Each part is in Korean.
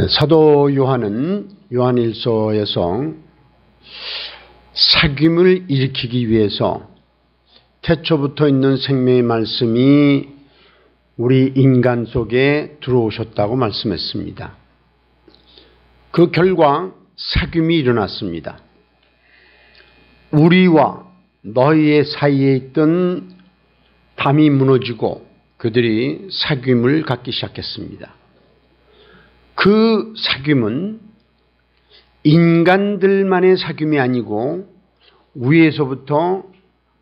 사도 요한은 요한일서에서 사귐을 일으키기 위해서 태초부터 있는 생명의 말씀이 우리 인간 속에 들어오셨다고 말씀했습니다. 그 결과 사귐이 일어났습니다. 우리와 너희의 사이에 있던 담이 무너지고 그들이 사귐을 갖기 시작했습니다. 그 사귐은 인간들만의 사귐이 아니고 위에서부터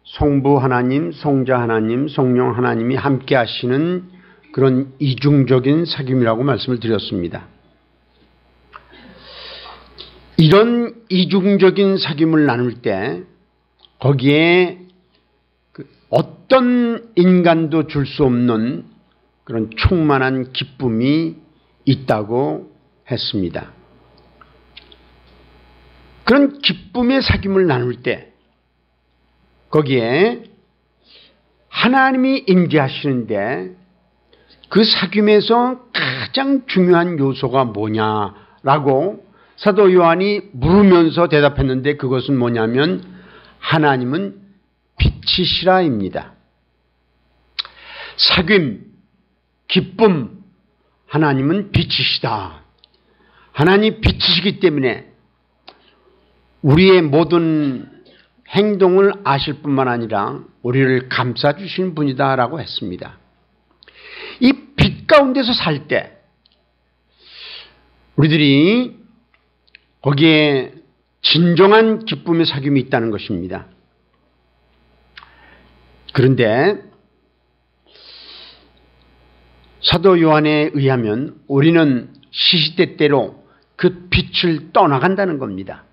성부 하나님, 성자 하나님, 성령 하나님이 함께 하시는 그런 이중적인 사귐이라고 말씀을 드렸습니다. 이런 이중적인 사귐을 나눌 때 거기에 어떤 인간도 줄 수 없는 그런 충만한 기쁨이 있다고 했습니다. 그런 기쁨의 사귐을 나눌 때 거기에 하나님이 임재하시는데 그 사귐에서 가장 중요한 요소가 뭐냐라고 사도 요한이 물으면서 대답했는데 그것은 뭐냐면 하나님은 빛이시라입니다. 사귐, 기쁨, 하나님은 빛이시다. 하나님이 빛이시기 때문에 우리의 모든 행동을 아실 뿐만 아니라 우리를 감싸주시는 분이다라고 했습니다. 이 빛 가운데서 살 때 우리들이 거기에 진정한 기쁨의 사귐이 있다는 것입니다. 그런데 사도 요한에 의하면 우리는 시시때때로 그 빛을 떠나간다는 겁니다.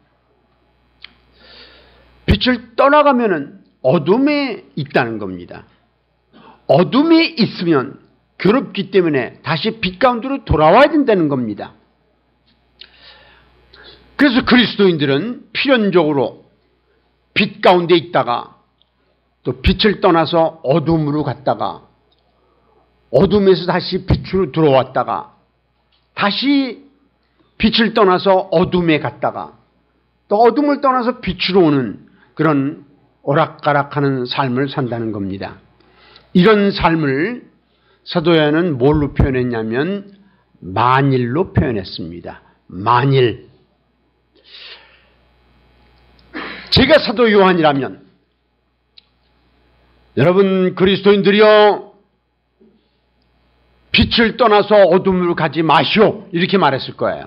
빛을 떠나가면은 어둠에 있다는 겁니다. 어둠에 있으면 괴롭기 때문에 다시 빛 가운데로 돌아와야 된다는 겁니다. 그래서 그리스도인들은 필연적으로 빛 가운데 있다가 또 빛을 떠나서 어둠으로 갔다가 어둠에서 다시 빛으로 들어왔다가 다시 빛을 떠나서 어둠에 갔다가 또 어둠을 떠나서 빛으로 오는 그런 오락가락하는 삶을 산다는 겁니다. 이런 삶을 사도 요한은 뭘로 표현했냐면 만일로 표현했습니다. 만일. 제가 사도 요한이라면 여러분 그리스도인들이여 빛을 떠나서 어둠으로 가지 마시오 이렇게 말했을 거예요.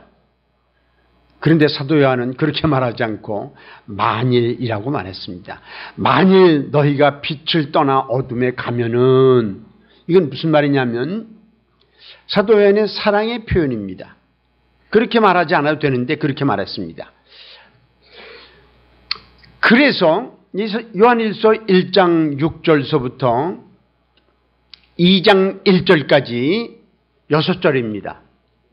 그런데 사도 요한은 그렇게 말하지 않고 만일이라고 말했습니다. 만일 너희가 빛을 떠나 어둠에 가면은 이건 무슨 말이냐면 사도 요한의 사랑의 표현입니다. 그렇게 말하지 않아도 되는데 그렇게 말했습니다. 그래서 요한일서 1장 6절서부터 2장 1절까지 6절입니다.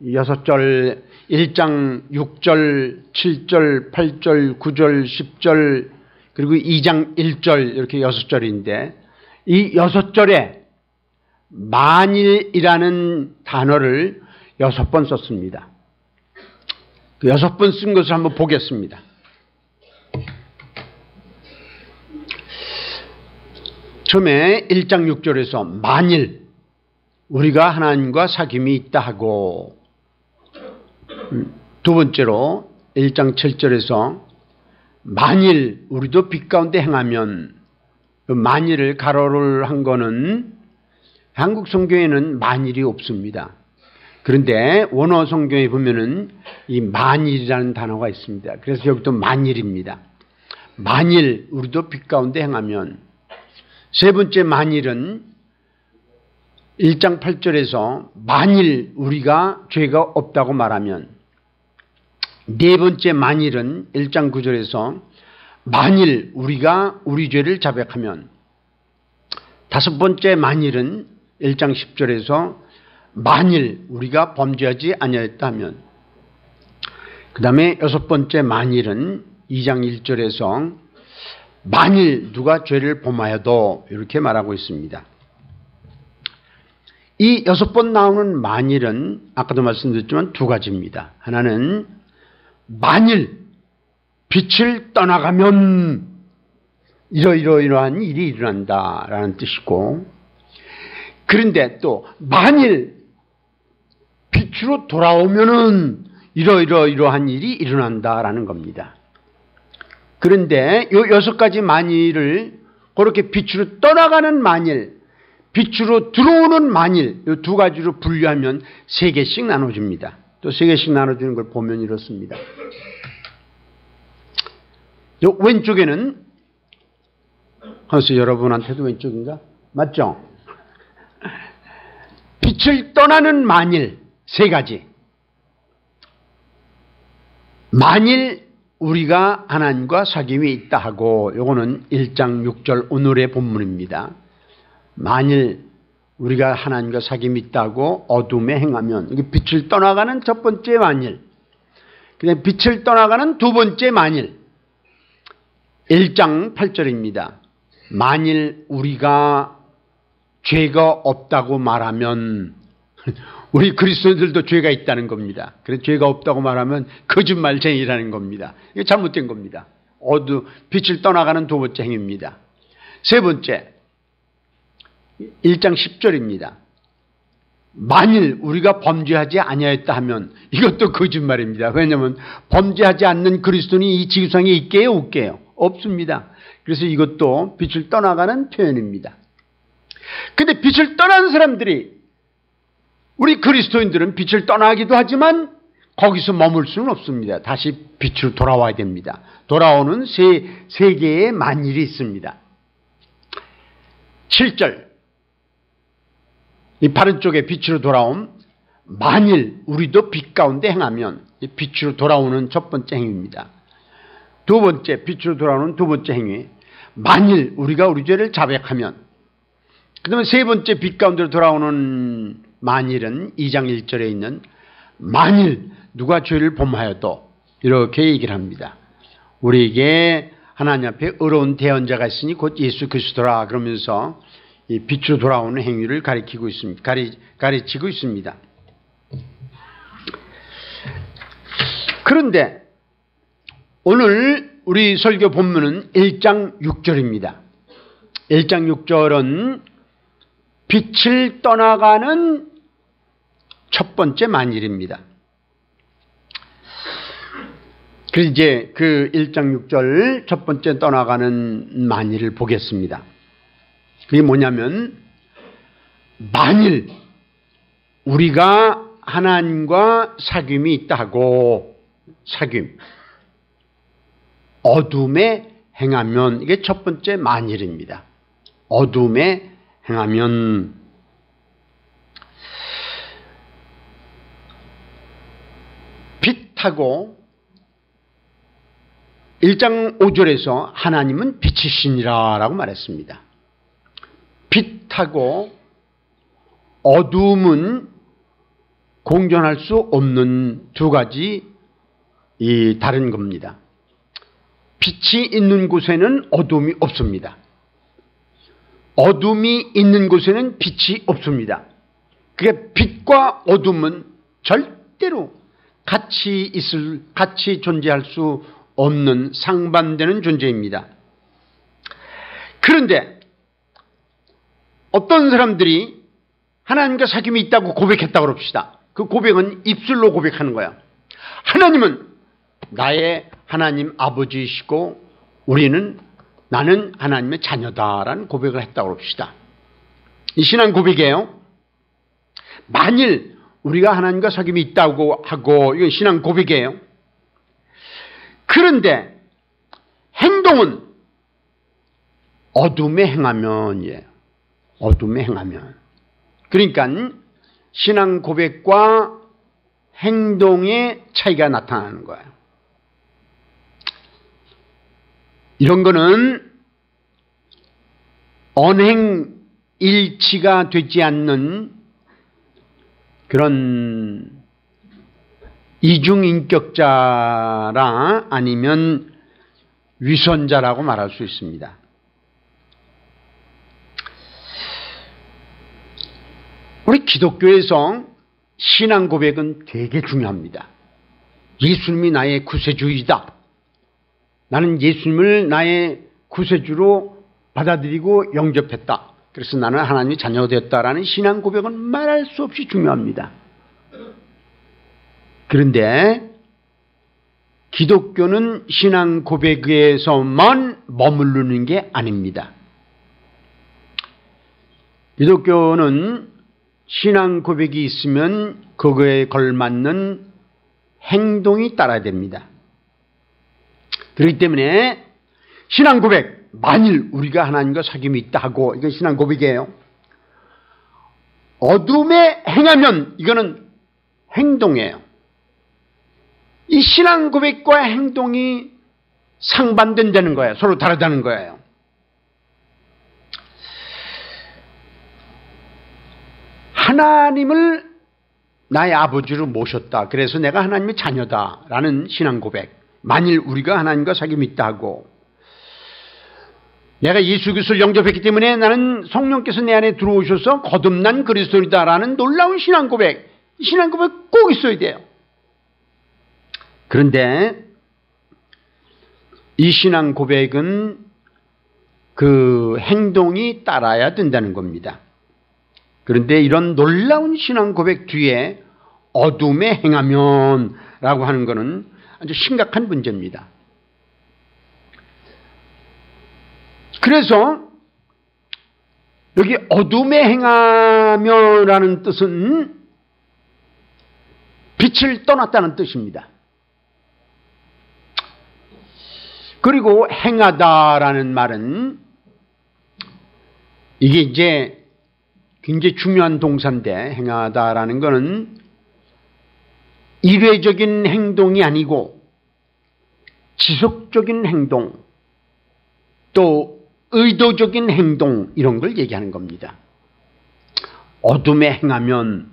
6절, 1장 6절, 7절, 8절, 9절, 10절, 그리고 2장 1절 이렇게 6절인데 이 6절에 만일이라는 단어를 6번 썼습니다. 그 6번 쓴 것을 한번 보겠습니다. 처음에 1장 6절에서 만일 우리가 하나님과 사귐이 있다 하고 두 번째로 1장 7절에서 만일 우리도 빛 가운데 행하면 그 만일을 가로를 한 거는 한국 성경에는 만일이 없습니다. 그런데 원어 성경에 보면은 이 만일이라는 단어가 있습니다. 그래서 여기도 만일입니다. 만일 우리도 빛 가운데 행하면 세 번째 만일은 1장 8절에서 만일 우리가 죄가 없다고 말하면 네 번째 만일은 1장 9절에서 만일 우리가 우리 죄를 자백하면 다섯 번째 만일은 1장 10절에서 만일 우리가 범죄하지 아니하였다 하면 그 다음에 여섯 번째 만일은 2장 1절에서 만일 누가 죄를 범하여도 이렇게 말하고 있습니다. 이 6번 나오는 만일은 아까도 말씀드렸지만 두 가지입니다. 하나는 만일 빛을 떠나가면 이러이러한 일이 일어난다라는 뜻이고, 그런데 또 만일 빛으로 돌아오면은 이러이러한 일이 일어난다라는 겁니다. 그런데 이 6가지 만일을 그렇게 빛으로 떠나가는 만일, 빛으로 들어오는 만일, 이 두 가지로 분류하면 3개씩 나눠집니다. 또 3개씩 나눠주는 걸 보면 이렇습니다. 요 왼쪽에는, 그래서 여러분한테도 왼쪽인가? 맞죠? 빛을 떠나는 만일 3가지. 만일 우리가 하나님과 사귐이 있다 하고, 요거는 1장 6절 오늘의 본문입니다. 만일 우리가 하나님과 사귐이 있다고 어둠에 행하면, 이게 빛을 떠나가는 첫 번째 만일, 그냥 빛을 떠나가는 두 번째 만일, 1장 8절입니다. 만일 우리가 죄가 없다고 말하면, 우리 그리스도인들도 죄가 있다는 겁니다. 그래서 죄가 없다고 말하면 거짓말쟁이라는 겁니다. 이게 잘못된 겁니다. 빛을 떠나가는 두 번째 행위입니다. 세 번째, 1장 10절입니다. 만일 우리가 범죄하지 아니하였다 하면, 이것도 거짓말입니다. 왜냐하면 범죄하지 않는 그리스도인이 이 지구상에 있게요, 없게요? 없습니다. 그래서 이것도 빛을 떠나가는 표현입니다. 근데 빛을 떠난 사람들이, 우리 그리스도인들은 빛을 떠나기도 하지만 거기서 머물 수는 없습니다. 다시 빛으로 돌아와야 됩니다. 돌아오는 세 개의 만일이 있습니다. 7절, 이 바른 쪽에 빛으로 돌아옴, 만일 우리도 빛 가운데 행하면, 빛으로 돌아오는 첫 번째 행위입니다. 두 번째, 빛으로 돌아오는 두 번째 행위, 만일 우리가 우리 죄를 자백하면. 그 다음에 세 번째 빛 가운데로 돌아오는 만일은 2장 1절에 있는 만일 누가 죄를 범하여도, 이렇게 얘기를 합니다. 우리에게 하나님 앞에 의로운 대언자가 있으니 곧 예수 그리스도라, 그러면서 이 빛으로 돌아오는 행위를 가리치고 있습니다. 그런데 오늘 우리 설교 본문은 1장 6절입니다. 1장 6절은 빛을 떠나가는 첫 번째 만일입니다. 그래서 이제 그 1장 6절 첫 번째 떠나가는 만일을 보겠습니다. 그게 뭐냐면, 만일 우리가 하나님과 사귐이 있다 하고, 사귐, 어둠에 행하면, 이게 첫 번째 만일입니다. 어둠에 행하면, 빛하고 1장 5절에서 하나님은 빛이시니라 라고 말했습니다. 빛하고 어둠은 공존할 수 없는 두 가지 다른 겁니다. 빛이 있는 곳에는 어둠이 없습니다. 어둠이 있는 곳에는 빛이 없습니다. 그게 빛과 어둠은 절대로 같이 존재할 수 없는 상반되는 존재입니다. 그런데 어떤 사람들이 하나님과 사귐이 있다고 고백했다고 합시다. 그 고백은 입술로 고백하는 거야. 하나님은 나의 하나님 아버지이시고 나는 하나님의 자녀다라는 고백을 했다고 합시다. 이 신앙 고백이에요. 만일 우리가 하나님과 사귐이 있다고 하고, 이건 신앙 고백이에요. 그런데 행동은 어둠에 행하면이에요. 어둠에 행하면. 그러니까 신앙 고백과 행동의 차이가 나타나는 거예요. 이런 거는 언행일치가 되지 않는 그런 이중인격자라 아니면 위선자라고 말할 수 있습니다. 우리 기독교에서 신앙 고백은 되게 중요합니다. 예수님이 나의 구세주이다. 나는 예수님을 나의 구세주로 받아들이고 영접했다. 그래서 나는 하나님의 자녀가 되었다라는 신앙 고백은 말할 수 없이 중요합니다. 그런데 기독교는 신앙 고백에서만 머무르는 게 아닙니다. 기독교는 신앙 고백이 있으면 그거에 걸맞는 행동이 따라야 됩니다. 그렇기 때문에 신앙 고백, 만일 우리가 하나님과 사귐이 있다 하고, 이건 신앙 고백이에요. 어둠에 행하면 이거는 행동이에요. 이 신앙 고백과 행동이 상반된다는 거예요. 서로 다르다는 거예요. 하나님을 나의 아버지로 모셨다. 그래서 내가 하나님의 자녀다라는 신앙 고백. 만일 우리가 하나님과 사귐이 있다 하고, 내가 예수 그리스도를 영접했기 때문에 나는 성령께서 내 안에 들어오셔서 거듭난 그리스도이다라는 놀라운 신앙 고백. 이 신앙 고백 꼭 있어야 돼요. 그런데 이 신앙 고백은 그 행동이 따라야 된다는 겁니다. 그런데 이런 놀라운 신앙 고백 뒤에 어둠에 행하면 라고 하는 것은 아주 심각한 문제입니다. 그래서 여기 어둠에 행하면 라는 뜻은 빛을 떠났다는 뜻입니다. 그리고 행하다라는 말은 이게 이제 굉장히 중요한 동사인데, 행하다라는 것은 일회적인 행동이 아니고 지속적인 행동, 또 의도적인 행동, 이런 걸 얘기하는 겁니다. 어둠에 행하면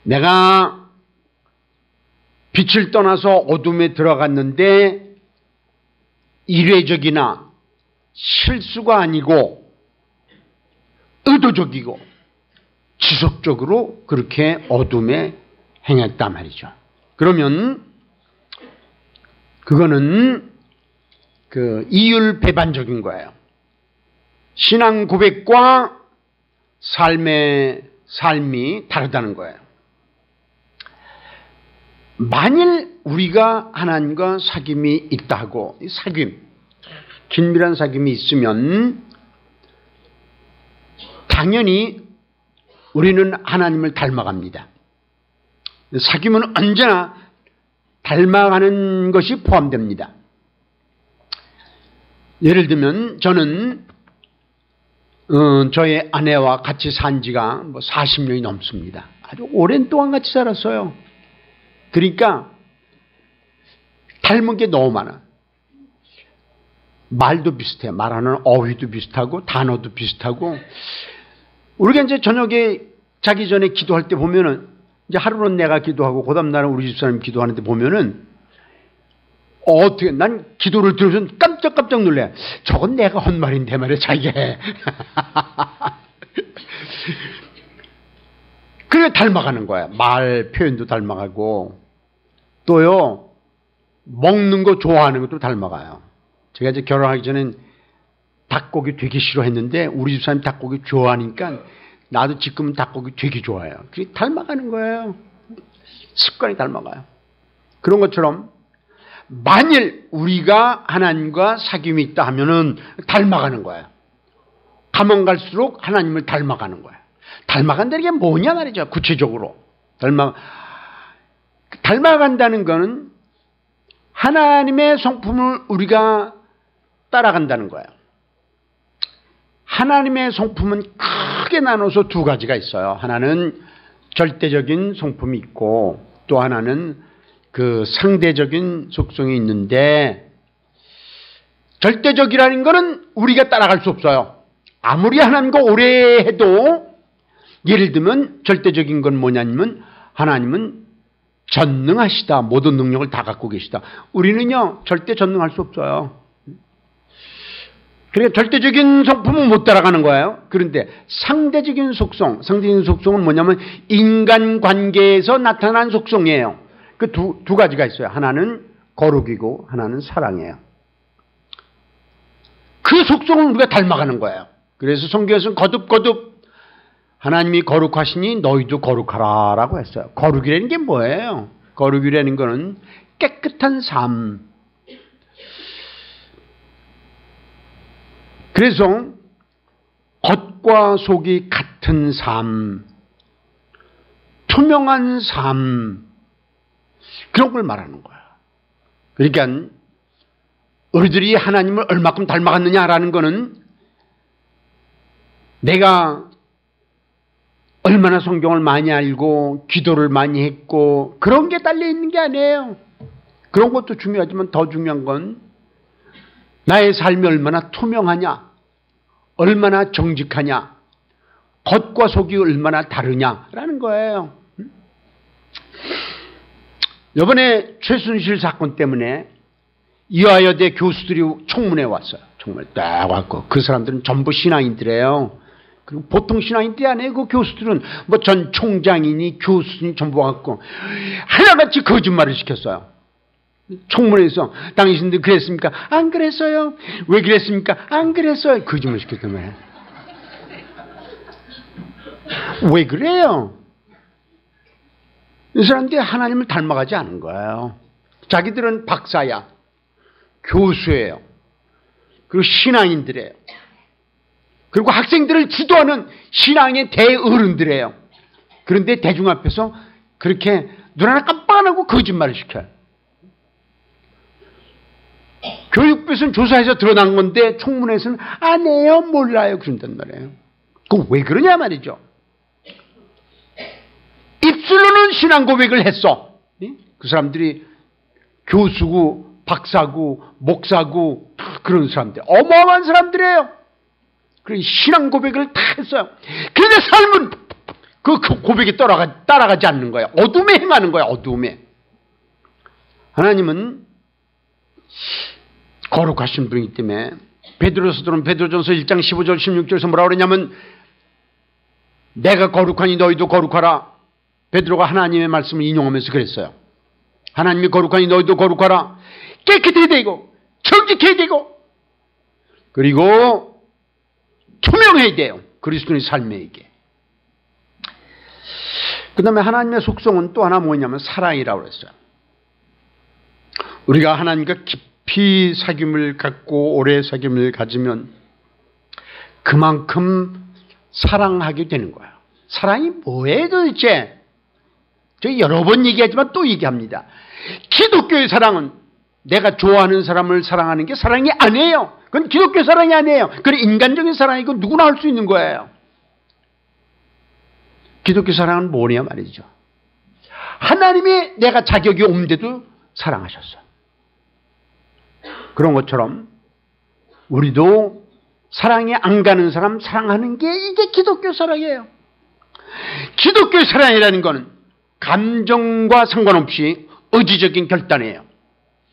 내가 빛을 떠나서 어둠에 들어갔는데 일회적이나 실수가 아니고 의도적이고 지속적으로 그렇게 어둠에 행했단 말이죠. 그러면 그거는 그 이율배반적인 거예요. 신앙 고백과 삶이 다르다는 거예요. 만일 우리가 하나님과 사귐이 있다 하고, 사귐, 긴밀한 사귐이 있으면 당연히 우리는 하나님을 닮아갑니다. 사귐은 언제나 닮아가는 것이 포함됩니다. 예를 들면 저는 저의 아내와 같이 산 지가 40년이 넘습니다. 아주 오랜 동안 같이 살았어요. 그러니까 닮은 게 너무 많아. 말도 비슷해. 말하는 어휘도 비슷하고 단어도 비슷하고. 우리가 이제 저녁에 자기 전에 기도할 때 보면은, 이제 하루는 내가 기도하고 그다음 날은 우리 집사람이 기도하는데 보면은 어떻게, 난 기도를 들어서 깜짝깜짝 놀래. 저건 내가 한 말인데 말이야, 자기가. 그래 닮아가는 거야. 말 표현도 닮아가고, 또요 먹는 거 좋아하는 것도 닮아가요. 제가 이제 결혼하기 전엔 닭고기 되게 싫어했는데 우리 집사람이 닭고기 좋아하니까 나도 지금은 닭고기 되게 좋아해요. 그게 닮아가는 거예요. 습관이 닮아가요. 그런 것처럼 만일 우리가 하나님과 사귐이 있다 하면은 닮아가는 거예요. 가면 갈수록 하나님을 닮아가는 거예요. 닮아간다는 게 뭐냐 말이죠. 구체적으로 닮아간다는 것은 하나님의 성품을 우리가 따라간다는 거예요. 하나님의 성품은 크게 나눠서 두 가지가 있어요. 하나는 절대적인 성품이 있고, 또 하나는 그 상대적인 속성이 있는데, 절대적이라는 것은 우리가 따라갈 수 없어요. 아무리 하나님과 오래 해도, 예를 들면 절대적인 건 뭐냐면 하나님은 전능하시다. 모든 능력을 다 갖고 계시다. 우리는요 절대 전능할 수 없어요. 그러니까 절대적인 성품은 못 따라가는 거예요. 그런데 상대적인 속성은 뭐냐면 인간관계에서 나타난 속성이에요. 그 두 가지가 있어요. 하나는 거룩이고 하나는 사랑이에요. 그 속성을 우리가 닮아가는 거예요. 그래서 성경에서는 거듭 하나님이 거룩하시니 너희도 거룩하라 라고 했어요. 거룩이라는 게 뭐예요? 거룩이라는 거는 깨끗한 삶. 그래서 겉과 속이 같은 삶, 투명한 삶, 그런 걸 말하는 거야. 그러니까 우리들이 하나님을 얼마큼 닮아갔느냐라는 거는 내가 얼마나 성경을 많이 알고 기도를 많이 했고 그런 게 달려 있는 게 아니에요. 그런 것도 중요하지만 더 중요한 건 나의 삶이 얼마나 투명하냐, 얼마나 정직하냐, 겉과 속이 얼마나 다르냐라는 거예요. 이번에 최순실 사건 때문에 이화여대 교수들이 청문회 왔어요. 청문회 딱 왔고 그 사람들은 전부 신앙인들이에요. 그리고 보통 신앙인들이 아니에요. 그 교수들은 뭐 전 총장이니 교수니 전부 와갖고 하나같이 거짓말을 시켰어요. 청문회에서 당신들 그랬습니까? 안 그랬어요. 왜 그랬습니까? 안 그랬어요. 거짓말 시켰단 말이에요. 왜 그래요? 이 사람들이 하나님을 닮아가지 않은 거예요. 자기들은 박사야, 교수예요. 그리고 신앙인들이에요. 그리고 학생들을 지도하는 신앙의 대어른들이에요. 그런데 대중 앞에서 그렇게 눈 하나 깜빡 안 하고 거짓말을 시켜요. 교육부에서는 조사해서 드러난 건데 청문회에서는 안 해요, 몰라요 그런단 말이에요. 그럼 왜 그러냐 말이죠. 입술로는 신앙 고백을 했어. 그 사람들이 교수고 박사고 목사고 그런 사람들, 어마어마한 사람들이에요. 그래서 신앙 고백을 다 했어요. 그런데 삶은 그 고백에 따라가지 않는 거예요. 어둠에 행하는 거예요. 어둠에. 하나님은 거룩하신 분이기 때문에 베드로서들은 베드로전서 1장 15절 16절에서 뭐라고 그러냐면 내가 거룩하니 너희도 거룩하라. 베드로가 하나님의 말씀을 인용하면서 그랬어요. 하나님이 거룩하니 너희도 거룩하라. 깨끗해야 되고 정직해야 되고 그리고 투명해야 돼요. 그리스도의 삶에게. 그 다음에 하나님의 속성은 또 하나 뭐냐면 사랑이라고 그랬어요. 우리가 하나님과 깊이 사귐을 갖고 오래 사귐을 가지면 그만큼 사랑하게 되는 거예요. 사랑이 뭐예요 도대체? 저 여러 번 얘기하지만 또 얘기합니다. 기독교의 사랑은 내가 좋아하는 사람을 사랑하는 게 사랑이 아니에요. 그건 기독교 사랑이 아니에요. 그건 인간적인 사랑이고 누구나 할 수 있는 거예요. 기독교 사랑은 뭐냐 말이죠. 하나님이 내가 자격이 없는데도 사랑하셨어요. 그런 것처럼 우리도 사랑이 안 가는 사람 사랑하는 게 이게 기독교 사랑이에요. 기독교의 사랑이라는 것은 감정과 상관없이 의지적인 결단이에요.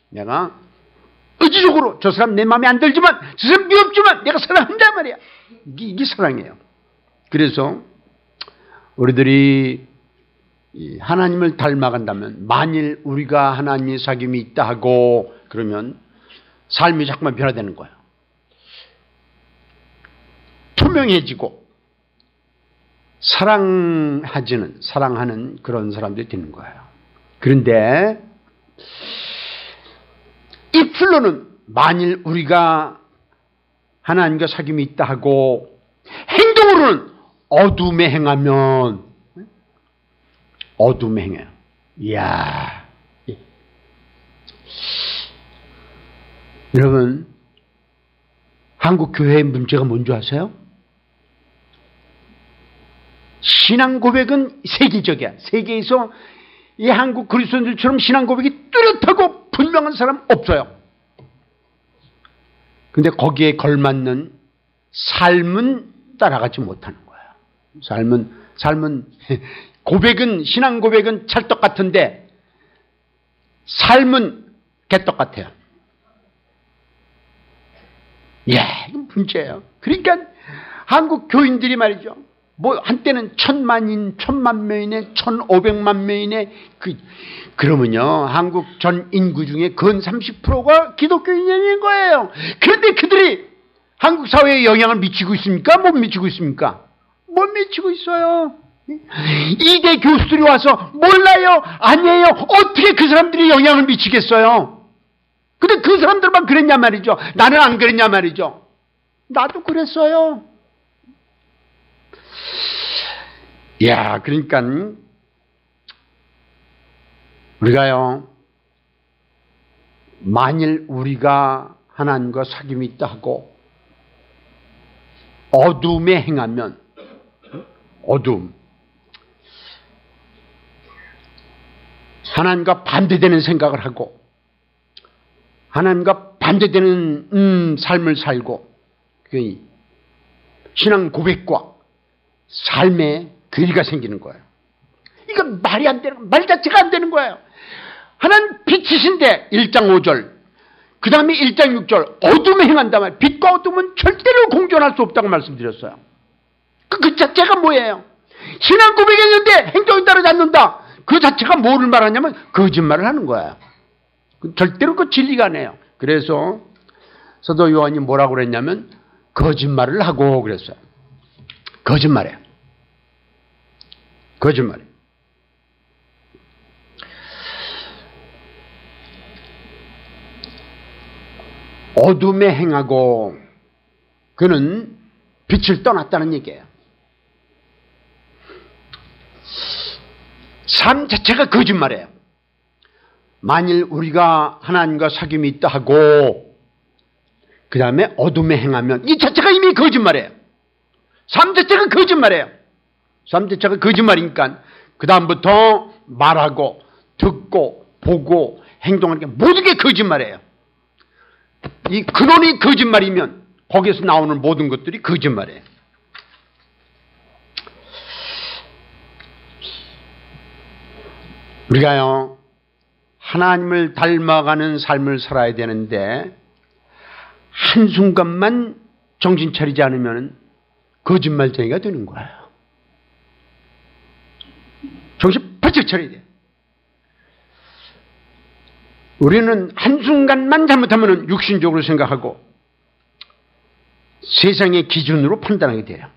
내가 의지적으로 저 사람 내 마음에 안 들지만 저 사람 미웠지만 내가 사랑한단 말이야. 이게 사랑이에요. 그래서 우리들이 하나님을 닮아간다면 만일 우리가 하나님의 사귐이 있다 하고 그러면 삶이 자꾸만 변화되는 거예요. 투명해지고 사랑하는 그런 사람들이 되는 거예요. 그런데 입술로는 만일 우리가 하나님과 사귐이 있다 하고 행동으로는 어둠에 행하면 어둠에 행해요. 이야. 여러분, 한국 교회의 문제가 뭔지 아세요? 신앙 고백은 세계적이야. 세계에서 이 한국 그리스도인들처럼 신앙 고백이 뚜렷하고 분명한 사람 없어요. 근데 거기에 걸맞는 삶은 따라가지 못하는 거예요. 삶은 고백은 신앙 고백은 찰떡 같은데 삶은 개떡 같아요. 이거 문제예요. 그러니까 한국 교인들이 말이죠. 뭐 한때는 1,000만 명이네, 1,500만 명이네. 그러면요, 한국 전 인구 중에 근 30%가 기독교인인 거예요. 그런데 그들이 한국 사회에 영향을 미치고 있습니까? 못 미치고 있습니까? 못 미치고 있어요. 이대 교수들이 와서 몰라요, 아니에요. 어떻게 그 사람들이 영향을 미치겠어요? 근데 그 사람들만 그랬냐 말이죠. 나는 안 그랬냐 말이죠. 나도 그랬어요. 그러니까 우리가요, 만일 우리가 하나님과 사귐이 있다 하고 어둠에 행하면, 어둠, 하나님과 반대되는 생각을 하고 하나님과 반대되는 삶을 살고, 신앙 고백과 삶의 괴리가 생기는 거예요. 이건 말이 안 되는, 말 자체가 안 되는 거예요. 하나님 빛이신데 1장 5절, 그 다음에 1장 6절, 어둠에 행한다 말, 빛과 어둠은 절대로 공존할 수 없다고 말씀드렸어요. 그 자체가 뭐예요? 신앙 고백했는데 행동이 따르지 않는다. 그 자체가 뭐를 말하냐면 거짓말을 하는 거예요. 절대로 그 진리가 아니에요. 그래서 사도 요한이 뭐라고 그랬냐면 거짓말을 하고 그랬어요. 거짓말이에요. 거짓말이에요. 어둠에 행하고 그는 빛을 떠났다는 얘기예요. 삶 자체가 거짓말이에요. 만일 우리가 하나님과 사귐이 있다 하고 그 다음에 어둠에 행하면, 이 자체가 이미 거짓말이에요. 삶 자체가 거짓말이에요. 삶 자체가 거짓말이니까 그 다음부터 말하고 듣고 보고 행동하는 게 모든 게 거짓말이에요. 이 근원이 거짓말이면 거기에서 나오는 모든 것들이 거짓말이에요. 우리가요, 하나님을 닮아가는 삶을 살아야 되는데 한순간만 정신 차리지 않으면 거짓말쟁이가 되는 거예요. 정신 바짝 차려야 돼요. 우리는 한순간만 잘못하면 육신적으로 생각하고 세상의 기준으로 판단하게 돼요.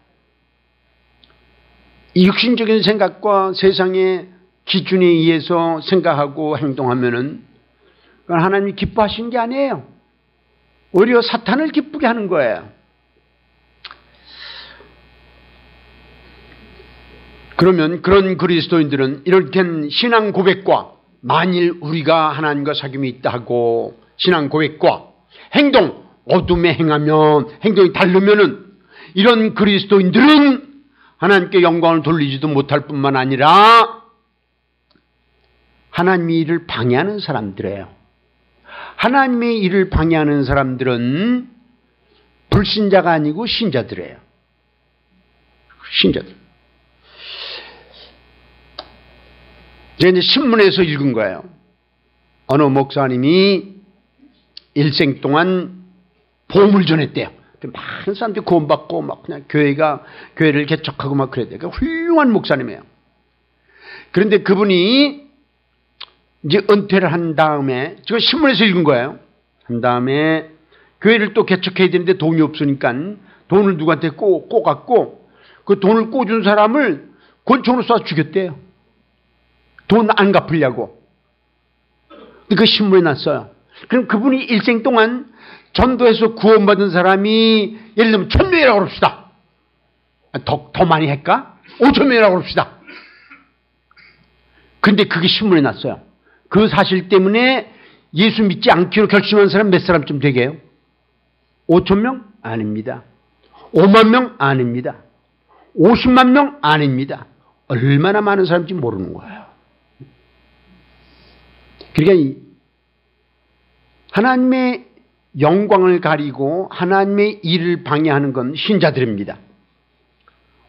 이 육신적인 생각과 세상의 기준에 의해서 생각하고 행동하면은 그건 하나님이 기뻐하시는 게 아니에요. 오히려 사탄을 기쁘게 하는 거예요. 그러면 그런 그리스도인들은 이렇게 신앙 고백과, 만일 우리가 하나님과 사귐이 있다 하고 신앙 고백과 행동, 어둠에 행하면, 행동이 다르면은 이런 그리스도인들은 하나님께 영광을 돌리지도 못할 뿐만 아니라 하나님의 일을 방해하는 사람들이에요. 하나님의 일을 방해하는 사람들은 불신자가 아니고 신자들이에요. 신자들. 제가 이제 신문에서 읽은 거예요. 어느 목사님이 일생 동안 복음을 전했대요. 많은 사람들이 구원받고 막 그냥 교회를 개척하고 막 그래야 돼요. 훌륭한 목사님이에요. 그런데 그분이 이제 은퇴를 한 다음에, 제가 신문에서 읽은 거예요. 한 다음에 교회를 또 개척해야 되는데 돈이 없으니까 돈을 누구한테 꼬갖고 그 돈을 꼬준 사람을 권총으로 쏴 죽였대요. 돈 안 갚으려고. 그 신문에 났어요. 그럼 그분이 일생 동안 전도해서 구원받은 사람이 예를 들면 1,000명이라고 그럽시다. 더 많이 할까? 5,000명이라고 그럽시다. 근데 그게 신문에 났어요. 그 사실 때문에 예수 믿지 않기로 결심한 사람 몇 사람쯤 되게요? 5,000명? 아닙니다. 5만 명? 아닙니다. 50만 명? 아닙니다. 얼마나 많은 사람인지 모르는 거예요. 그러니까 하나님의 영광을 가리고 하나님의 일을 방해하는 건 신자들입니다.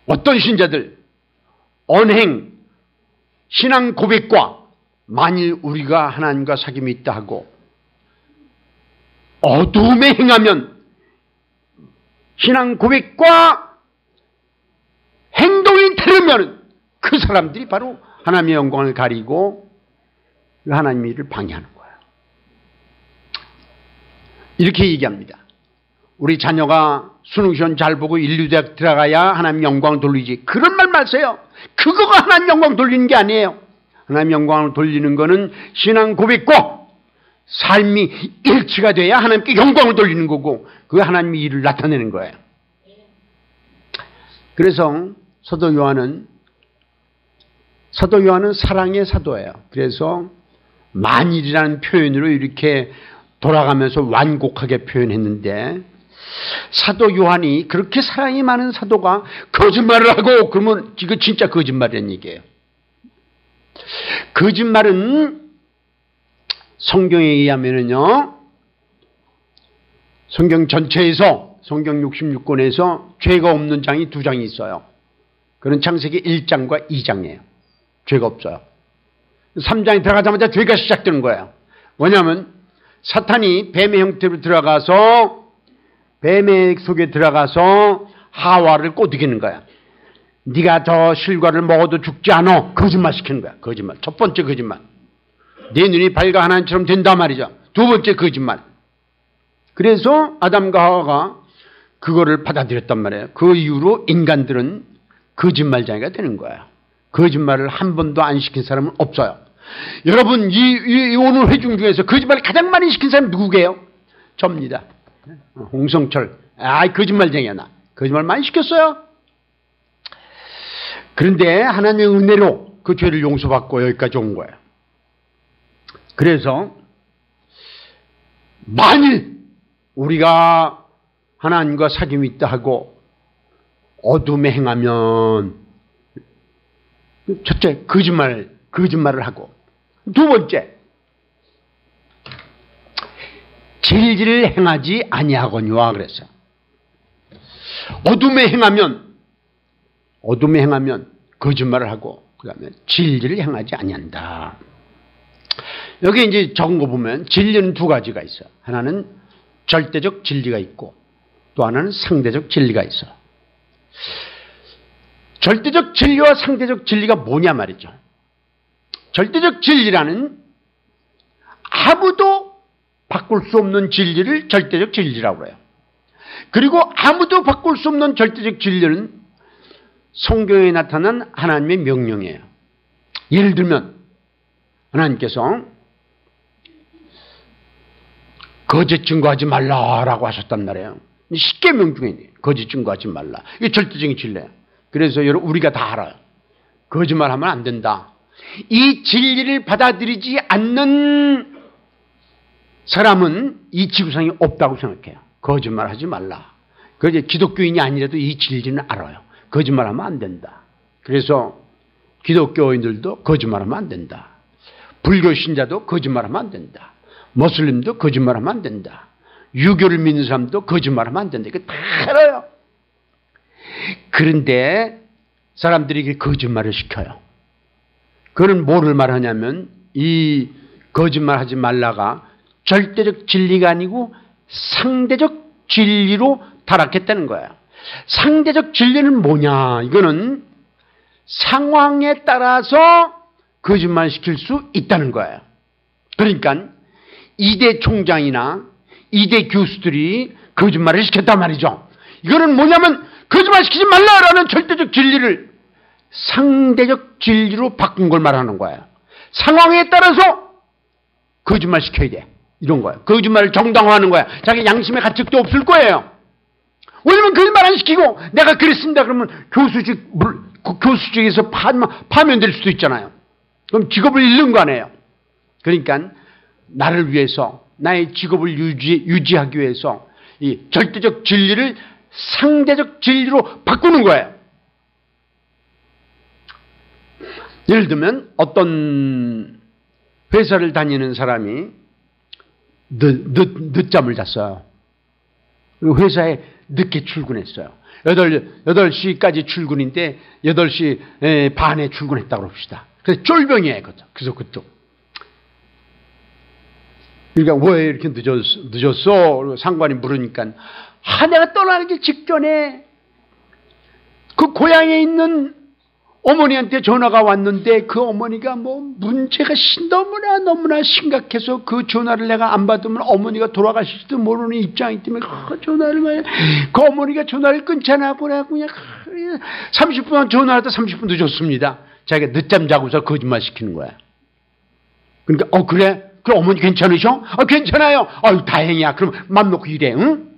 어떤 신자들? 언행, 신앙 고백과 만일 우리가 하나님과 사귐이 있다 하고 어둠에 행하면 신앙 고백과 행동이 다르면 그 사람들이 바로 하나님의 영광을 가리고 하나님의 일을 방해하는 거예요. 이렇게 얘기합니다. 우리 자녀가 수능시험 잘 보고 인류대학 들어가야 하나님 영광을 돌리지. 그런 말 마세요. 그거가 하나님 영광 돌리는 게 아니에요. 하나님 영광을 돌리는 거는 신앙 고백과 삶이 일치가 돼야 하나님께 영광을 돌리는 거고, 그 하나님의 일을 나타내는 거예요. 그래서 사도 요한은 사랑의 사도예요. 그래서 만일이라는 표현으로 이렇게 돌아가면서 완곡하게 표현했는데, 사도 요한이 그렇게 사랑이 많은 사도가 거짓말을 하고 그러면 이거 진짜 거짓말이라는 얘기예요. 거짓말은 성경에 의하면은요, 성경 전체에서 성경 66권에서 죄가 없는 장이 2장이 있어요. 그건 창세기 1장과 2장이에요. 죄가 없어요. 3장에 들어가자마자 죄가 시작되는 거예요. 뭐냐면 사탄이 뱀의 형태로 들어가서 뱀의 속에 들어가서 하와를 꼬드기는 거야. 네가 저 실과를 먹어도 죽지 않아. 거짓말 시키는 거야. 거짓말. 첫 번째 거짓말. 네 눈이 밝아 하나님처럼 된다 말이죠. 두 번째 거짓말. 그래서 아담과 하와가 그거를 받아들였단 말이에요. 그 이후로 인간들은 거짓말쟁이가 되는 거예요. 거짓말을 한 번도 안 시킨 사람은 없어요. 여러분, 이 오늘 회중 중에서 거짓말을 가장 많이 시킨 사람이 누구게요? 접니다. 홍성철. 거짓말쟁이야 나. 거짓말 많이 시켰어요. 그런데 하나님의 은혜로 그 죄를 용서받고 여기까지 온 거예요. 그래서 만일 우리가 하나님과 사귐이 있다 하고 어둠에 행하면, 첫째 거짓말을 하고, 두 번째 진리를 행하지 아니하거니와 그랬어요. 어둠에 행하면 거짓말을 하고, 그 다음에 진리를 행하지 아니한다. 여기 이제 적은 거 보면 진리는 두 가지가 있어요. 하나는 절대적 진리가 있고 또 하나는 상대적 진리가 있어요. 절대적 진리와 상대적 진리가 뭐냐 말이죠. 절대적 진리라는 아무도 바꿀 수 없는 진리를 절대적 진리라고 해요. 그리고 아무도 바꿀 수 없는 절대적 진리는 성경에 나타난 하나님의 명령이에요. 예를 들면 하나님께서 거짓 증거하지 말라라고 하셨단 말이에요. 십계명 중에 거짓 증거하지 말라. 이게 절대적인 진리예요. 그래서 우리가 다 알아요. 거짓말하면 안 된다. 이 진리를 받아들이지 않는 사람은 이 지구상에 없다고 생각해요. 거짓말하지 말라. 그게 기독교인이 아니라도 이 진리는 알아요. 거짓말하면 안 된다. 그래서 기독교인들도 거짓말하면 안 된다. 불교 신자도 거짓말하면 안 된다. 모슬림도 거짓말하면 안 된다. 유교를 믿는 사람도 거짓말하면 안 된다. 이거 다 알아요. 그런데 사람들이 거짓말을 시켜요. 그는 뭐를 말하냐면 이 거짓말하지 말라가 절대적 진리가 아니고 상대적 진리로 타락했다는 거예요. 상대적 진리는 뭐냐? 이거는 상황에 따라서 거짓말 시킬 수 있다는 거예요. 그러니까 이대 총장이나 이대 교수들이 거짓말을 시켰단 말이죠. 이거는 뭐냐면 거짓말 시키지 말라라는 절대적 진리를 상대적 진리로 바꾼 걸 말하는 거예요. 상황에 따라서 거짓말 시켜야 돼. 이런 거예요. 거짓말을 정당화하는 거야. 자기 양심의 가책도 없을 거예요. 왜냐면 거짓말 안 시키고 내가 그랬습니다 그러면 교수직에서 파면될 수도 있잖아요. 그럼 직업을 잃는 거 아니에요. 그러니까 나를 위해서 나의 직업을 유지하기 위해서 이 절대적 진리를 상대적 진리로 바꾸는 거예요. 예를 들면 어떤 회사를 다니는 사람이 늦잠을 잤어요. 회사에 늦게 출근했어요. 8시까지 출근인데 8시 반에 출근했다고 합시다. 그래서 쫄병이에요. 그래서 그쪽. 그러니까 왜 이렇게 늦었어? 상관이 물으니까 내가 떠나기 직전에 그 고향에 있는 어머니한테 전화가 왔는데 그 어머니가 뭐 문제가 너무나 심각해서 그 전화를 내가 안 받으면 어머니가 돌아가실지도 모르는 입장이기 때문에 그 어머니가 전화를 끊잖아. 그냥 30분 전화하다 30분 늦었습니다. 자기가 늦잠 자고서 거짓말 시키는 거야. 그러니까 그래? 그럼 어머니 괜찮으셔? 괜찮아요. 다행이야. 그럼 맘 놓고 일해. 응?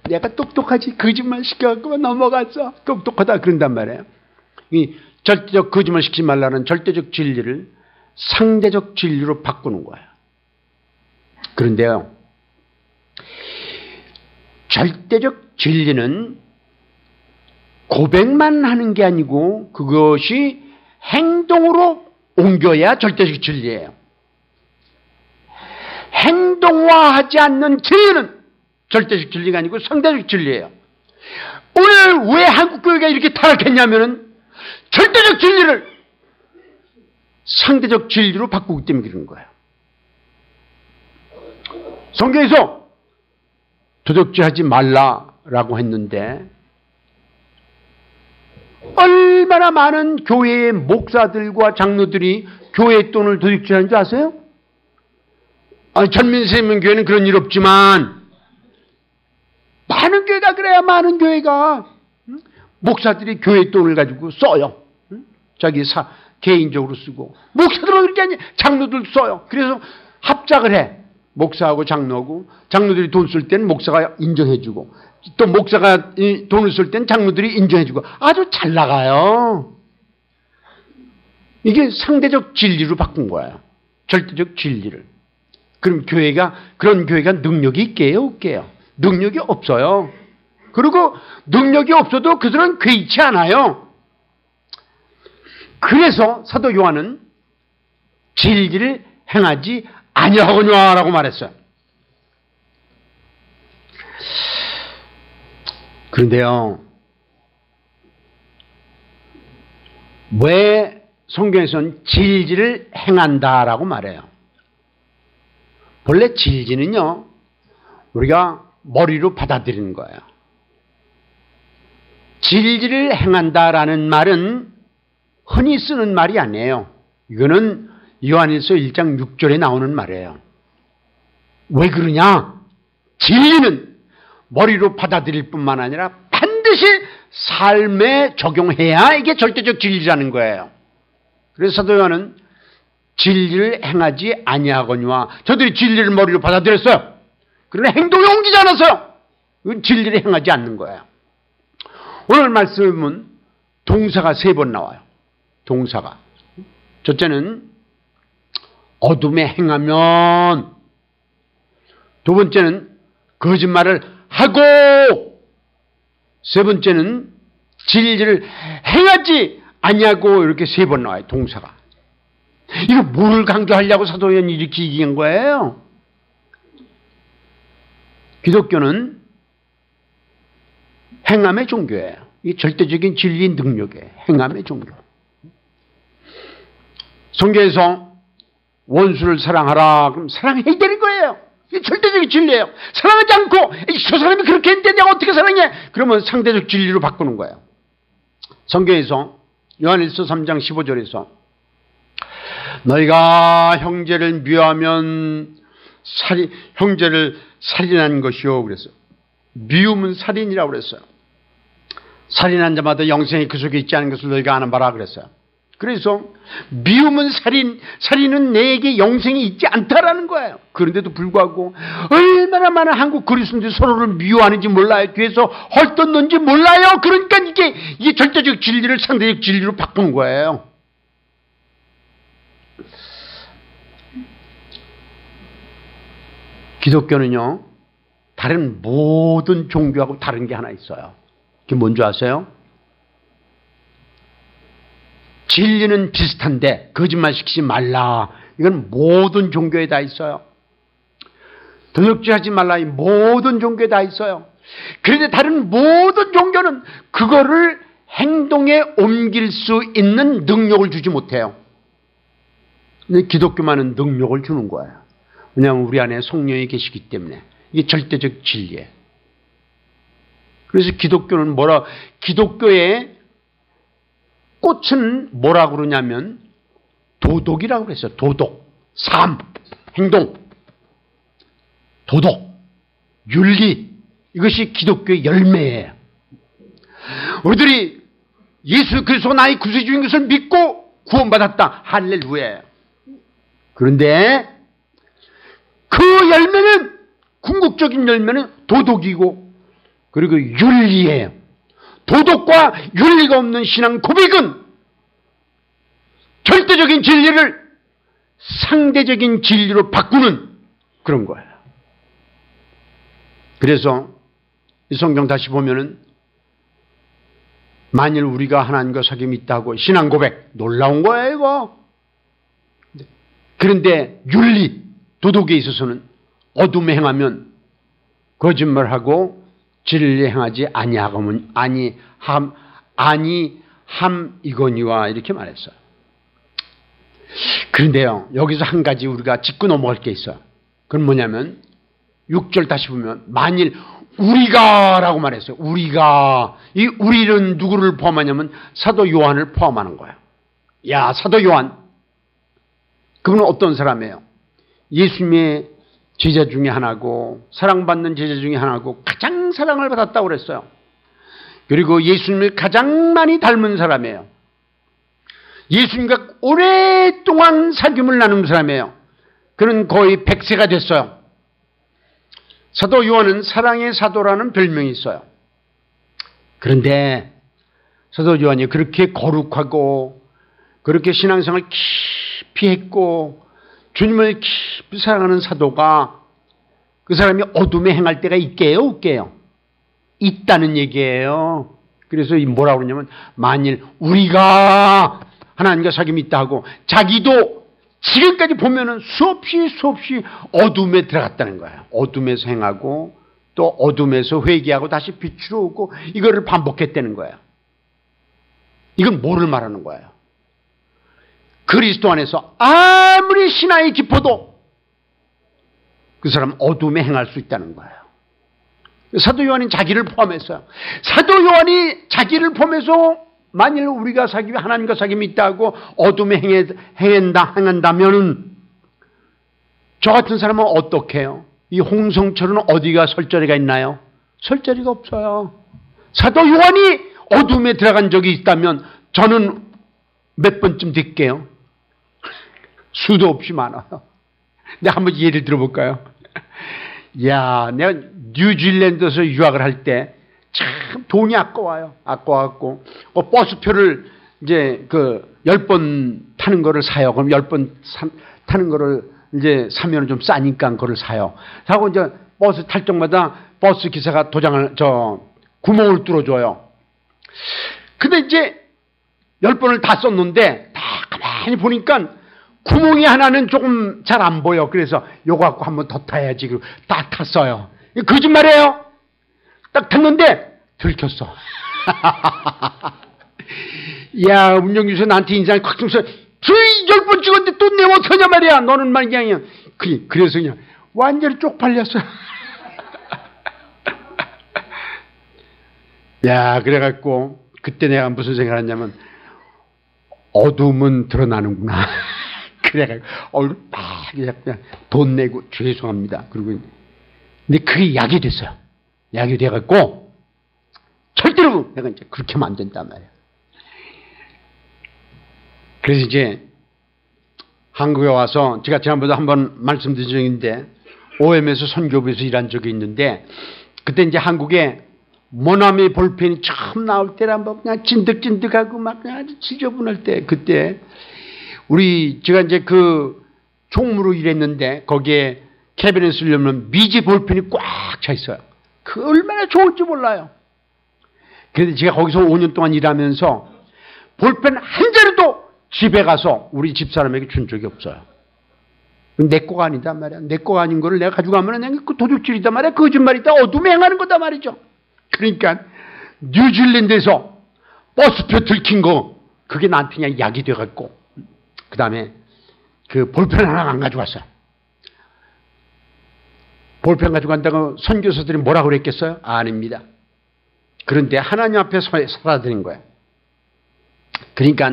내가 똑똑하지. 거짓말 시켜갖고 넘어갔어. 똑똑하다 그런단 말이에요. 이 절대적 거짓말 시키지 말라는 절대적 진리를 상대적 진리로 바꾸는 거예요. 그런데요, 절대적 진리는 고백만 하는 게 아니고 그것이 행동으로 옮겨야 절대적 진리예요. 행동화하지 않는 진리는 절대적 진리가 아니고 상대적 진리예요. 오늘 왜 한국교회가 이렇게 타락했냐면은 절대적 진리를 상대적 진리로 바꾸기 때문에 그런 거예요. 성경에서 도적질하지 말라라고 했는데 얼마나 많은 교회의 목사들과 장로들이 교회의 돈을 도둑질하는 줄 아세요? 전민세문교회는 그런 일 없지만 많은 교회가 그래야 많은 교회가 목사들이 교회의 돈을 가지고 써요. 자기 개인적으로 쓰고 목사들은 그렇게 아니 장로들 써요. 그래서 합작을 해. 목사하고 장로하고 장로들이 돈 쓸 때는 목사가 인정해주고 또 목사가 돈을 쓸 때는 장로들이 인정해주고 아주 잘 나가요. 이게 상대적 진리로 바꾼 거예요. 절대적 진리를. 그럼 그런 교회가 능력이 있게요? 없게요? 능력이 없어요. 그리고 능력이 없어도 그들은 괴이치 않아요. 그래서 사도 요한은 진리를 행하지 아니하거냐라고 말했어요. 그런데요, 왜 성경에서는 진리를 행한다라고 말해요? 본래 진리는요, 우리가 머리로 받아들이는 거예요. 진리를 행한다라는 말은 흔히 쓰는 말이 아니에요. 이거는 요한일서 1장 6절에 나오는 말이에요. 왜 그러냐? 진리는 머리로 받아들일 뿐만 아니라 반드시 삶에 적용해야 이게 절대적 진리라는 거예요. 그래서 사도 요한은 진리를 행하지 아니하거니와 저들이 진리를 머리로 받아들였어요. 그러나 행동에 옮기지 않았어요. 이건 진리를 행하지 않는 거예요. 오늘 말씀은 동사가 3번 나와요. 동사가. 첫째는 어둠에 행하면, 두 번째는 거짓말을 하고, 세 번째는 진리를 행하지 아니하고 이렇게 3번 나와요. 동사가. 이거 뭘 강조하려고 사도 요한이 이렇게 얘기한 거예요? 기독교는 행함의 종교예요. 이 절대적인 진리의 능력이에요. 행함의 종교. 성경에서 원수를 사랑하라. 그럼 사랑해야 되는 거예요. 이게 절대적인 진리예요. 사랑하지 않고 저 사람이 그렇게 했는데 내가 어떻게 사랑해? 그러면 상대적 진리로 바꾸는 거예요. 성경에서 요한일서 3장 15절에서 너희가 형제를 미워하면 형제를 살인한 것이요 그랬어요. 미움은 살인이라고 그랬어요. 살인한 자마다 영생이 그 속에 있지 않은 것을 너희가 아는 바라 그랬어요. 그래서 미움은 살인은 내게 영생이 있지 않다라는 거예요. 그런데도 불구하고 얼마나 많은 한국 그리스도인들이 서로를 미워하는지 몰라요. 뒤에서 헐뜯는지 몰라요. 그러니까 이게 절대적 진리를 상대적 진리로 바꾼 거예요. 기독교는요, 다른 모든 종교하고 다른 게 하나 있어요. 그게 뭔지 아세요? 진리는 비슷한데 거짓말 시키지 말라. 이건 모든 종교에 다 있어요. 도둑질하지 말라. 이 모든 종교에 다 있어요. 그런데 다른 모든 종교는 그거를 행동에 옮길 수 있는 능력을 주지 못해요. 근데 기독교만은 능력을 주는 거예요. 왜냐하면 우리 안에 성령이 계시기 때문에. 이게 절대적 진리예요. 그래서 기독교는 기독교의 꽃은 뭐라고 그러냐면 도덕이라고 그랬어요. 도덕, 삶, 행동, 도덕, 윤리, 이것이 기독교의 열매예요. 우리들이 예수 그리스도 나의 구세주인 것을 믿고 구원받았다. 할렐루야. 그런데 그 열매는, 궁극적인 열매는 도덕이고 그리고 윤리예요. 도덕과 윤리가 없는 신앙 고백은 절대적인 진리를 상대적인 진리로 바꾸는 그런 거예요. 그래서 이 성경 다시 보면은 만일 우리가 하나님과 사귐이 있다고 신앙 고백, 놀라운 거예요 이거. 그런데 윤리, 도덕에 있어서는 어둠에 행하면 거짓말하고 진리에 행하지 아니함이거니와 이렇게 말했어요. 그런데요, 여기서 한 가지 우리가 짚고 넘어갈 게 있어요. 그건 뭐냐면 6절 다시 보면 만일 우리가 라고 말했어요. 우리가. 이 우리는 누구를 포함하냐면 사도 요한을 포함하는 거예요. 야, 사도 요한. 그분은 어떤 사람이에요? 예수님의 제자 중에 하나고 사랑받는 제자 중에 하나고 가장 사랑을 받았다고 그랬어요. 그리고 예수님을 가장 많이 닮은 사람이에요. 예수님과 오랫동안 사귐을 나눈 사람이에요. 그는 거의 100세가 됐어요. 사도 요한은 사랑의 사도라는 별명이 있어요. 그런데 사도 요한이 그렇게 거룩하고 그렇게 신앙생활을 깊이 했고 주님을 깊이 사랑하는 사도가 그 사람이 어둠에 행할 때가 있게요, 없게요? 있다는 얘기예요. 그래서 뭐라고 그러냐면 만일 우리가 하나님과 사귐이 있다 하고 자기도 지금까지 보면은 수없이 어둠에 들어갔다는 거예요. 어둠에서 행하고 또 어둠에서 회개하고 다시 빛으로 오고 이거를 반복했다는 거예요. 이건 뭐를 말하는 거예요? 그리스도 안에서 아무리 신앙이 깊어도 그 사람은 어둠에 행할 수 있다는 거예요. 사도 요한이 자기를 포함했어요. 사도 요한이 자기를 포함해서 만일 우리가 하나님과 사귐이 있다고 어둠에 행한다면은 저 같은 사람은 어떻게 해요? 이 홍성철은 어디가 설 자리가 있나요? 설 자리가 없어요. 사도 요한이 어둠에 들어간 적이 있다면 저는 몇 번쯤 될게요? 수도 없이 많아요. 내가 한번 예를 들어볼까요? 야, 내가 뉴질랜드에서 유학을 할 때 참 돈이 아까워요. 아까워갖고 버스표를 이제 10번 타는 거를 사요. 그럼 10번 타는 거를 이제 사면 좀 싸니까 그거를 사요. 하고 이제 버스 탈 때마다 버스 기사가 구멍을 뚫어줘요. 근데 이제 10번을 다 썼는데 다 가만히 보니까 구멍이 하나는 조금 잘 안 보여. 그래서 요거 갖고 한번 더 타야지. 그리고 딱 탔어요. 거짓말이에요. 딱 탔는데 들켰어. 야, 운전기사 나한테 인상이 콱 좀 써. 10번 찍었는데 또 내가 어떠냐 말이야. 너는 말이야. 그래서 그냥 완전히 쪽팔렸어. 야, 그래갖고 그때 내가 무슨 생각을 했냐면 어둠은 드러나는구나. 그래갖고 얼굴 그냥 돈 내고 죄송합니다. 그리고 근데 그게 약이 됐어요. 약이 돼갖고 절대로 내가 이제 그렇게 하면 안 된단 말이야. 그래서 이제 한국에 와서 제가 지난번에 한번 말씀드린 적이 있는데 OM에서 선교부에서 일한 적이 있는데 그때 이제 한국에 모나미 볼펜이 처음 나올 때라 뭐 그냥 찐득찐득하고 막 그냥 아주 지저분할 때 그때 제가 이제 그 총무로 일했는데 거기에 캐비넷 쓰려면 미지 볼펜이 꽉 차 있어요. 그 얼마나 좋을지 몰라요. 그런데 제가 거기서 5년 동안 일하면서 볼펜 한 자루도 집에 가서 우리 집사람에게 준 적이 없어요. 내 거가 아니다 말이야. 내 거가 아닌 거를 내가 가져가면 그냥 그 도둑질이다 말이야. 거짓말이다. 어둠에 행하는 거다 말이죠. 그러니까 뉴질랜드에서 버스표 들킨 거 그게 나한테 그냥 약이 돼갖고 그 다음에 그 볼펜 하나 안 가져왔어요. 볼펜 가지고 간다고 선교사들이 뭐라고 그랬겠어요? 아닙니다. 그런데 하나님 앞에 살아야 되는 거예요. 그러니까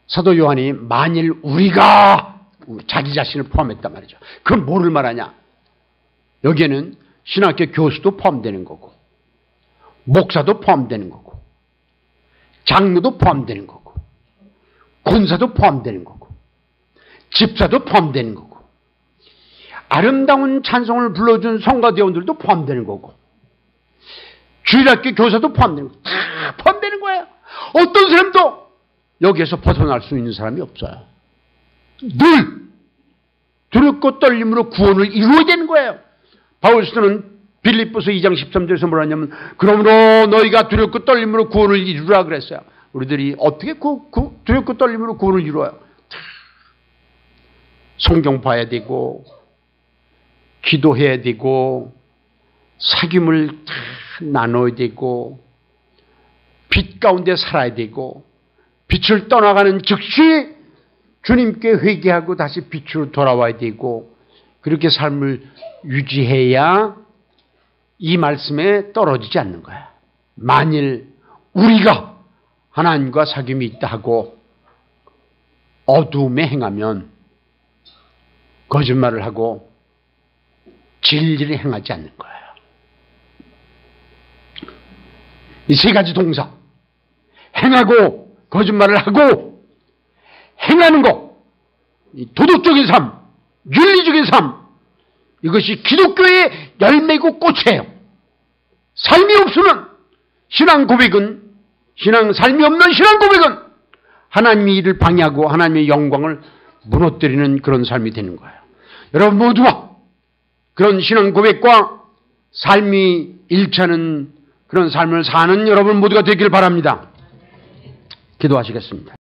사도 요한이 만일 우리가 자기 자신을 포함했단 말이죠. 그럼 뭐를 말하냐? 여기에는 신학교 교수도 포함되는 거고, 목사도 포함되는 거고, 장로도 포함되는 거고, 군사도 포함되는 거고, 집사도 포함되는 거고, 아름다운 찬송을 불러준 성가대원들도 포함되는 거고, 주일학교 교사도 포함되는 거고, 다 포함되는 거예요. 어떤 사람도 여기에서 벗어날 수 있는 사람이 없어요. 늘 두렵고 떨림으로 구원을 이루어야 되는 거예요. 바울스는 빌립보서 2장 13절에서 뭐라 하냐면, 그러므로 너희가 두렵고 떨림으로 구원을 이루라 그랬어요. 우리들이 어떻게 두렵고 떨림으로 구원을 이루어요? 성경 봐야 되고, 기도해야 되고, 사귐을 다 나눠야 되고, 빛 가운데 살아야 되고, 빛을 떠나가는 즉시 주님께 회개하고 다시 빛으로 돌아와야 되고, 그렇게 삶을 유지해야 이 말씀에 떨어지지 않는 거야. 만일 우리가 하나님과 사귐이 있다 하고 어두움에 행하면, 거짓말을 하고 진리를 행하지 않는 거예요. 이 세 가지 동사, 행하고 거짓말을 하고 행하는 것, 도덕적인 삶, 윤리적인 삶, 이것이 기독교의 열매고 꽃이에요. 삶이 없으면 신앙 고백은, 삶이 없는 신앙 고백은 하나님의 일을 방해하고 하나님의 영광을 무너뜨리는 그런 삶이 되는 거예요. 여러분 모두가 그런 신앙 고백과 삶이 일치하는 그런 삶을 사는 여러분 모두가 되길 바랍니다. 기도하시겠습니다.